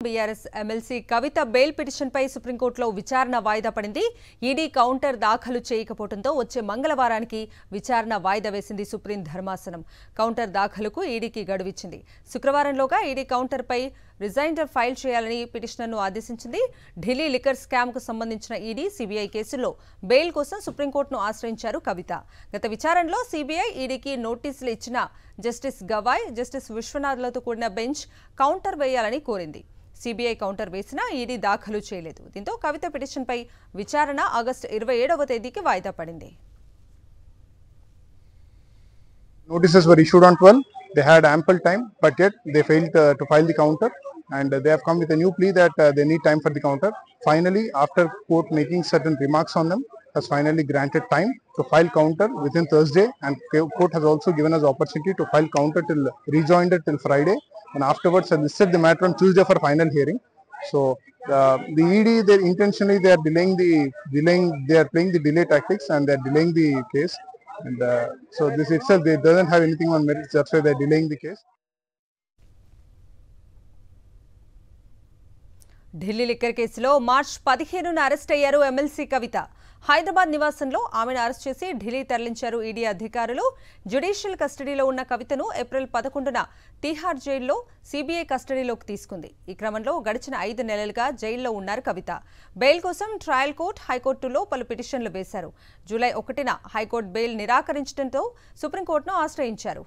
BRS MLC కవిత bail పిటిషన్పై సుప్రీంకోర్టులో విచారణ వాయిదా పడింది. ఈడీ కౌంటర్ దాఖలు చేయకపోవడంతో వచ్చే మంగళవారానికి విచారణ వాయిదా వేసింది సుప్రీం ధర్మాసనం. కౌంటర్ దాఖలుకు ఈడీకి గడువిచ్చింది. శుక్రవారంలోగా ఈడీ కౌంటర్పై రిజైండర్ ఫైల్ చేయాలని పిటిషనర్ను ఆదేశించింది. ఢిల్లీ లిక్కర్ స్కామ్కు సంబంధించిన ఈడీ, సీబీఐ కేసుల్లో బెయిల్ కోసం సుప్రీంకోర్టును ఆశ్రయించారు కవిత. గత విచారణలో సీబీఐ, ఈడీకి నోటీసులు ఇచ్చిన జస్టిస్ గవాయ్, జస్టిస్ విశ్వనాథ్లతో కూడిన బెంచ్ కౌంటర్ వేయాలని కోరింది. సీబీఐ కౌంటర్ వేసినా ఈడీ దాఖలు చేయలేదు. దీంతో కవిత పిటిషన్పై విచారణ ఆగస్టు 27వ తేదీకి వాయిదా పడింది. Notices were issued on 12. They had ample time, but yet they failed to file the counter, and they have come with a new plea that they need time for the counter. Finally, after court making certain remarks on them, has finally granted time to file counter within Thursday, and court has also given us opportunity to file counter till rejoinder till Friday, and afterwards has listed the matter on Tuesday for final hearing. So the ED, they intentionally they are they are playing the delay tactics, and they are delaying the case. And so this itself, they doesn't have anything on merits. That's why they're delaying the case. Delhi liquor కేసులో మార్చి 15న arrest అయ్యారు MLC కవిత. హైదరాబాద్ నివాసంలో ఆమెను arrest చేసి ఢిల్లీ తరలించారు ED అధికారులు. Judicial కస్టడీలో ఉన్న కవితను ఏప్రిల్ 11న తీహార్ జైల్లో సీబీఐ కస్టడీలోకి తీసుకుంది. ఈ క్రమంలో గడిచిన 5 నెలలుగా జైల్లో ఉన్నారు కవిత. బెయిల్ కోసం ట్రయల్ కోర్టు, హైకోర్టులో పలు పిటిషన్లు వేశారు. జూలై 1న హైకోర్టు బెయిల్ నిరాకరించడంతో సుప్రీంకోర్టును ఆశ్రయించారు.